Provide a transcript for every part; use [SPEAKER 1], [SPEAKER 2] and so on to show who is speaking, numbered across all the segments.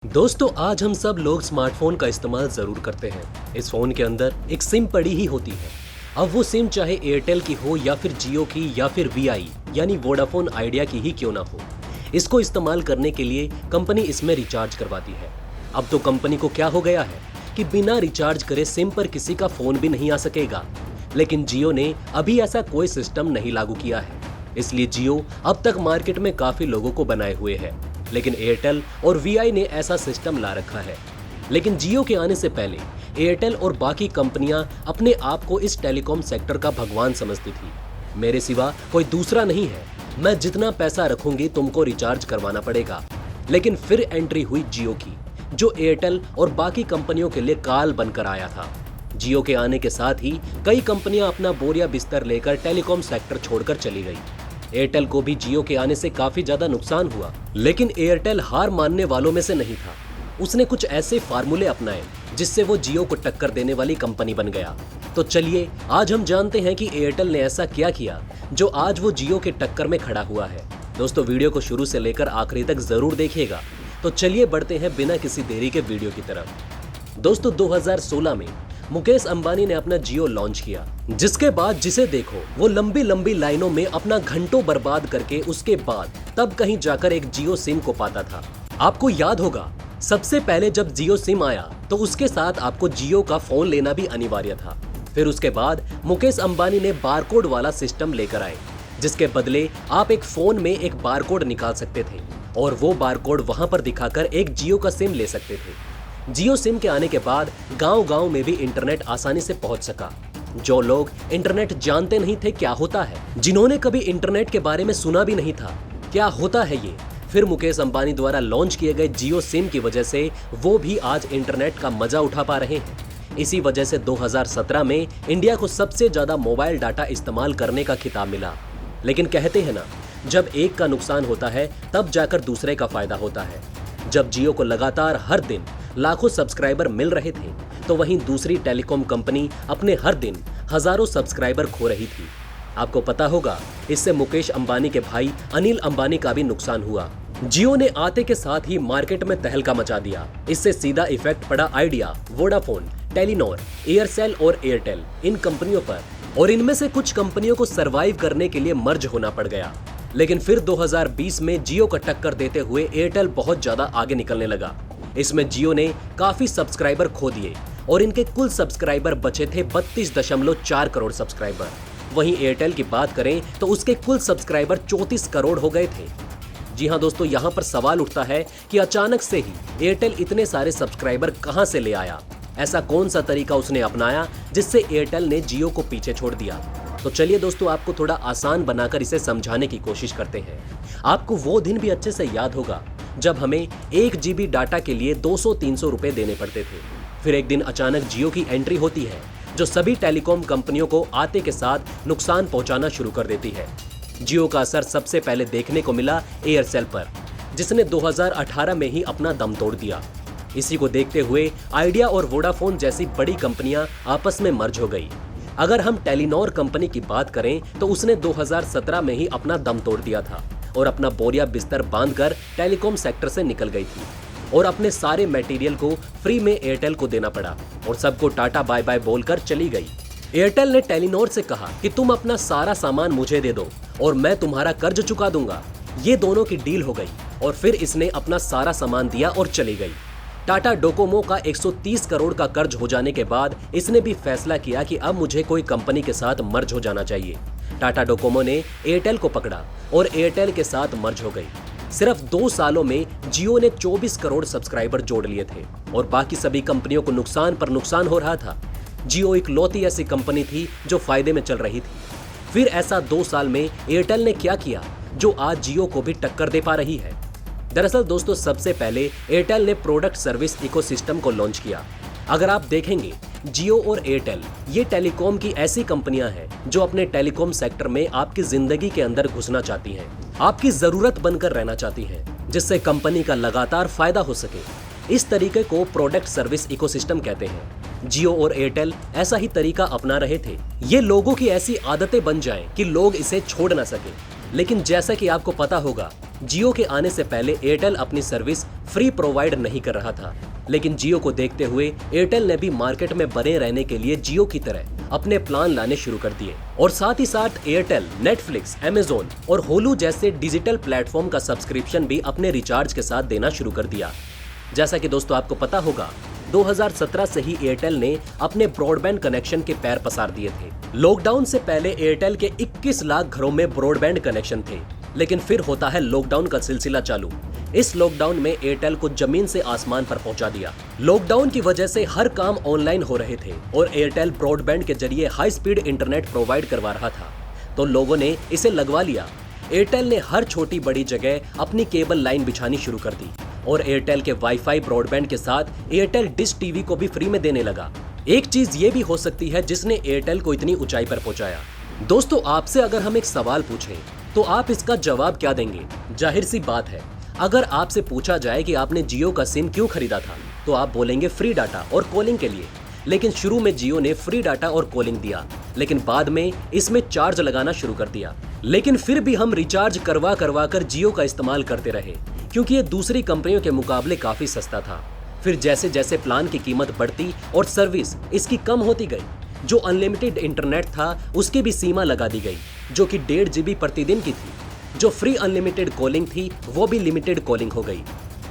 [SPEAKER 1] दोस्तों आज हम सब लोग स्मार्टफोन का इस्तेमाल जरूर करते हैं। इस फोन के अंदर एक सिम पड़ी ही होती है। अब वो सिम चाहे एयरटेल की हो या फिर जियो की या फिर वीआई यानी वोडाफोन आइडिया की ही क्यों ना हो, इसको इस्तेमाल करने के लिए कंपनी इसमें रिचार्ज करवाती है। अब तो कंपनी को क्या हो गया है कि बिना रिचार्ज करे सिम पर किसी का फोन भी नहीं आ सकेगा। लेकिन जियो ने अभी ऐसा कोई सिस्टम नहीं लागू किया है, इसलिए जियो अब तक मार्केट में काफी लोगों को बनाए हुए है। लेकिन एयरटेल और वीआई ने ऐसा सिस्टम ला रखा है। लेकिन जियो के आने से पहले एयरटेल और बाकी कंपनियां अपने आप को इस टेलीकॉम सेक्टर का भगवान समझती थी। मेरे सिवा कोई दूसरा नहीं है, मैं जितना पैसा रखूंगी तुमको रिचार्ज करवाना पड़ेगा। लेकिन फिर एंट्री हुई जियो की, जो एयरटेल और बाकी कंपनियों के लिए काल बनकर आया था। जियो के आने के साथ ही कई कंपनियां अपना बोरिया बिस्तर लेकर टेलीकॉम सेक्टर छोड़कर चली गई। एयरटेल को भी जियो के आने से काफी ज्यादा नुकसान हुआ, लेकिन एयरटेल हार मानने वालों में से नहीं था। उसने कुछ ऐसे फार्मूले अपनाए जिससे वो जियो को टक्कर देने वाली कंपनी बन गया। तो चलिए आज हम जानते हैं कि एयरटेल ने ऐसा क्या किया जो आज वो जियो के टक्कर में खड़ा हुआ है। दोस्तों वीडियो को शुरू से लेकर आखिरी तक जरूर देखिएगा। तो चलिए बढ़ते हैं बिना किसी देरी के वीडियो की तरफ। दोस्तों 2016 में मुकेश अंबानी ने अपना जियो लॉन्च किया, जिसके बाद जिसे देखो वो लंबी लंबी लाइनों में अपना घंटों बर्बाद करके उसके बाद तब कहीं जाकर एक जियो सिम को पाता था। आपको याद होगा सबसे पहले जब जियो सिम आया तो उसके साथ आपको जियो का फोन लेना भी अनिवार्य था। फिर उसके बाद मुकेश अंबानी ने बारकोड वाला सिस्टम लेकर आए, जिसके बदले आप एक फोन में एक बारकोड निकाल सकते थे और वो बारकोड वहां पर दिखाकर एक जियो का सिम ले सकते थे। जियो सिम के आने के बाद गांव-गांव में भी इंटरनेट आसानी से पहुंच सका। जो लोग इंटरनेट जानते नहीं थे क्या होता है, जिन्होंने कभी इंटरनेट के बारे में सुना भी नहीं था क्या होता है ये, फिर मुकेश अंबानी द्वारा लॉन्च किए गए जियो सिम की वजह से वो भी आज इंटरनेट का मजा उठा पा रहे हैं। इसी वजह से 2017 में इंडिया को सबसे ज्यादा मोबाइल डाटा इस्तेमाल करने का खिताब मिला। लेकिन कहते हैं ना, जब एक का नुकसान होता है तब जाकर दूसरे का फायदा होता है। जब जियो को लगातार हर दिन लाखों सब्सक्राइबर मिल रहे थे, तो वहीं दूसरी टेलीकॉम कंपनी अपने हर दिन हजारों सब्सक्राइबर खो रही थी। आपको पता होगा इससे मुकेश अंबानी के भाई अनिल अंबानी का भी नुकसान हुआ। जियो ने आते के साथ ही मार्केट में तहलका मचा दिया। इससे सीधा इफेक्ट पड़ा आइडिया, वोडाफोन, टेलीनॉर, एयरसेल और एयरटेल इन कंपनियों पर, और इनमें से कुछ कंपनियों को सरवाइव करने के लिए मर्ज होना पड़ गया। लेकिन फिर 2020 में जियो को टक्कर देते हुए एयरटेल बहुत ज्यादा आगे निकलने लगा। इसमें जियो ने काफी सब्सक्राइबर खो दिए और इनके कुल सब्सक्राइबर बचे थे 32.4 करोड़ सब्सक्राइबर। वहीं एयरटेल की बात करें तो उसके कुल सब्सक्राइबर 34 करोड़ हो गए थे। जी हां दोस्तों, यहां पर सवाल उठता है कि अचानक से ही एयरटेल इतने सारे सब्सक्राइबर कहां से ले आया? ऐसा कौन सा तरीका उसने अपनाया जिससे एयरटेल ने जियो को पीछे छोड़ दिया? तो चलिए दोस्तों आपको थोड़ा आसान बनाकर इसे समझाने की कोशिश करते हैं। आपको वो दिन भी अच्छे से याद होगा जब हमें 1 GB डाटा के लिए 200-300 रुपए देने पड़ते थे। फिर एक दिन अचानक जियो की एंट्री होती है, जो सभी टेलीकॉम कंपनियों को आते के साथ नुकसान पहुंचाना शुरू कर देती है। जियो का असर सबसे पहले देखने को मिला एयरसेल पर, जिसने 2018 में ही अपना दम तोड़ दिया। इसी को देखते हुए आइडिया और वोडाफोन जैसी बड़ी कंपनियां आपस में मर्ज हो गई। अगर हम टेलीनॉर कंपनी की बात करें तो उसने 2017 में ही अपना दम तोड़ दिया था और अपना बोरिया बिस्तर बांधकर टेलीकॉम सेक्टर से निकल गई थी और अपने सारे मटेरियल को फ्री में एयरटेल को देना पड़ा और सबको टाटा बाय बाय बोलकर चली गई। एयरटेल ने टेलीनॉर से कहा कि तुम अपना सारा सामान मुझे दे दो और मैं तुम्हारा कर्ज चुका दूंगा। ये दोनों की डील हो गई और फिर इसने अपना सारा सामान दिया और चली गई। टाटा डोकोमो का 130 करोड़ का कर्ज हो जाने के बाद इसने भी फैसला किया कि अब मुझे कोई कंपनी के साथ मर्ज हो जाना चाहिए। टाटा डोकोमो ने एयरटेल को पकड़ा और एयरटेल के साथ मर्ज हो गई। सिर्फ 2 सालों में जियो ने 24 करोड़ सब्सक्राइबर जोड़ लिए थे और बाकी सभी कंपनियों को नुकसान पर नुकसान हो रहा था। जियो इकलौती ऐसी कंपनी थी जो फायदे में चल रही थी। फिर ऐसा 2 साल में एयरटेल ने क्या किया जो आज जियो को भी टक्कर दे पा रही है? दरअसल दोस्तों सबसे पहले एयरटेल ने प्रोडक्ट सर्विस इकोसिस्टम को लॉन्च किया। अगर आप देखेंगे जियो और एयरटेल ये टेलीकॉम की ऐसी कंपनियां हैं जो अपने टेलीकॉम सेक्टर में आपकी जिंदगी के अंदर घुसना चाहती हैं, आपकी जरूरत बनकर रहना चाहती हैं, जिससे कंपनी का लगातार फायदा हो सके। इस तरीके को प्रोडक्ट सर्विस इकोसिस्टम कहते हैं। जियो और एयरटेल ऐसा ही तरीका अपना रहे थे। ये लोगों की ऐसी आदतें बन जाएं कि लोग इसे छोड़ ना सके। लेकिन जैसा कि आपको पता होगा जियो के आने से पहले एयरटेल अपनी सर्विस फ्री प्रोवाइड नहीं कर रहा था। लेकिन जियो को देखते हुए एयरटेल ने भी मार्केट में बने रहने के लिए जियो की तरह अपने प्लान लाने शुरू कर दिए और साथ ही साथ एयरटेल नेटफ्लिक्स, अमेज़न और होलू जैसे डिजिटल प्लेटफॉर्म का सब्सक्रिप्शन भी अपने रिचार्ज के साथ देना शुरू कर दिया। जैसा कि दोस्तों आपको पता होगा, 2017 से ही एयरटेल ने अपने ब्रॉडबैंड कनेक्शन के पैर पसार दिए थे। लॉकडाउन से पहले एयरटेल के 21 लाख घरों में ब्रॉडबैंड कनेक्शन थे, लेकिन फिर होता है लॉकडाउन का सिलसिला चालू। इस लॉकडाउन में एयरटेल को जमीन से आसमान पर पहुंचा दिया। लॉकडाउन की वजह से हर काम ऑनलाइन हो रहे थे और एयरटेल ब्रॉडबैंड के जरिए हाई स्पीड इंटरनेट प्रोवाइड करवा रहा था, तो लोगों ने इसे लगवा लिया। एयरटेल ने हर छोटी बड़ी जगह अपनी केबल लाइन बिछानी शुरू कर दी और एयरटेल के वाईफाई ब्रॉडबैंड के साथ एयरटेल डिश टीवी को भी फ्री में देने लगा। एक चीज ये भी हो सकती है जिसने एयरटेल को इतनी ऊंचाई पर पहुंचाया। दोस्तों, आपसे अगर हम एक सवाल पूछें तो आप इसका जवाब क्या देंगे? जाहिर सी बात है, अगर आपसे पूछा जाए कि आपने जियो का सिम क्यों खरीदा था, तो आप बोलेंगे फ्री डाटा और कॉलिंग के लिए। लेकिन शुरू में जियो ने फ्री डाटा और कॉलिंग दिया, लेकिन बाद में इसमें चार्ज लगाना शुरू कर दिया। लेकिन फिर भी हम रिचार्ज करवा करवा कर जियो का इस्तेमाल करते रहे, क्योंकि ये दूसरी कंपनियों के मुकाबले काफी सस्ता था। फिर जैसे जैसे प्लान की कीमत बढ़ती और सर्विस इसकी कम होती गई, जो अनलिमिटेड इंटरनेट था उसकी भी सीमा लगा दी गई, जो कि 1.5 GB प्रतिदिन की थी। जो फ्री अनलिमिटेड कॉलिंग थी वो भी लिमिटेड कॉलिंग हो गई।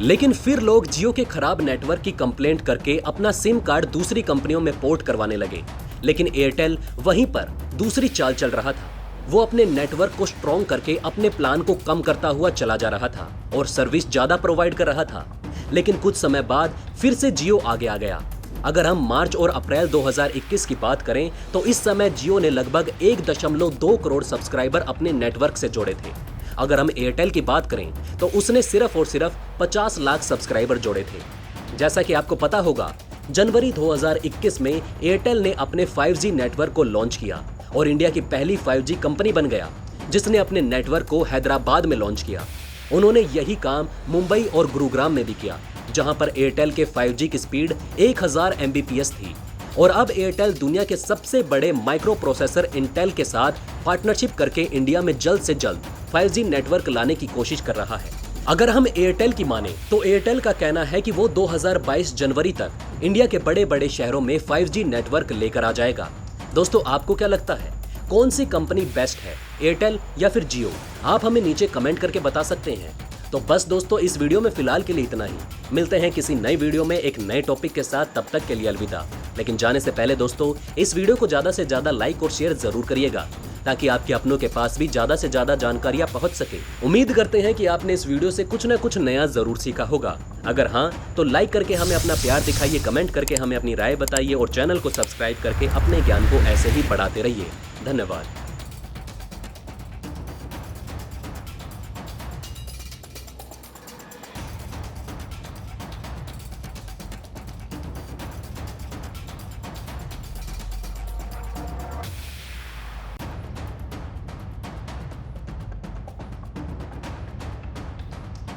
[SPEAKER 1] लेकिन फिर लोग जियो के खराब नेटवर्क की कंप्लेंट करके अपना सिम कार्ड दूसरी कंपनियों में पोर्ट करवाने लगे। लेकिन एयरटेल वहीं पर दूसरी चाल चल रहा था। वो अपने नेटवर्क को स्ट्रॉन्ग करके अपने प्लान को कम करता हुआ चला जा रहा था और सर्विस ज्यादा प्रोवाइड कर रहा था। लेकिन कुछ समय बाद फिर से जियो आगे आ गया। अगर हम मार्च और अप्रैल 2021 की बात करें तो इस समय जियो ने लगभग 1.2 करोड़ सब्सक्राइबर अपने नेटवर्क से जोड़े थे। अगर हम एयरटेल की बात करें तो उसने सिर्फ और सिर्फ 50 लाख सब्सक्राइबर जोड़े थे। जैसा कि आपको पता होगा, जनवरी 2021 में एयरटेल ने अपने 5G नेटवर्क को लॉन्च किया और इंडिया की पहली 5G कंपनी बन गया, जिसने अपने नेटवर्क को हैदराबाद में लॉन्च किया। उन्होंने यही काम मुंबई और गुरुग्राम में भी किया, जहां पर एयरटेल के 5G की स्पीड 1000 Mbps थी। और अब एयरटेल दुनिया के सबसे बड़े माइक्रो प्रोसेसर इंटेल के साथ पार्टनरशिप करके इंडिया में जल्द से जल्द 5G नेटवर्क लाने की कोशिश कर रहा है। अगर हम एयरटेल की माने तो एयरटेल का कहना है कि वो 2022 जनवरी तक इंडिया के बड़े बड़े शहरों में 5G नेटवर्क लेकर आ जाएगा। दोस्तों, आपको क्या लगता है, कौन सी कंपनी बेस्ट है, एयरटेल या फिर जियो? आप हमें नीचे कमेंट करके बता सकते हैं। तो बस दोस्तों, इस वीडियो में फिलहाल के लिए इतना ही। मिलते हैं किसी नई वीडियो में एक नए टॉपिक के साथ, तब तक के लिए अलविदा। लेकिन जाने से पहले दोस्तों, इस वीडियो को ज्यादा से ज्यादा लाइक और शेयर जरूर करिएगा, ताकि आपके अपनों के पास भी ज्यादा से ज्यादा जानकारियां पहुंच सके। उम्मीद करते हैं कि आपने इस वीडियो से कुछ न कुछ नया जरूर सीखा होगा। अगर हाँ, तो लाइक करके हमें अपना प्यार दिखाइए, कमेंट करके हमें अपनी राय बताइए और चैनल को सब्सक्राइब करके अपने ज्ञान को ऐसे ही बढ़ाते रहिए। धन्यवाद।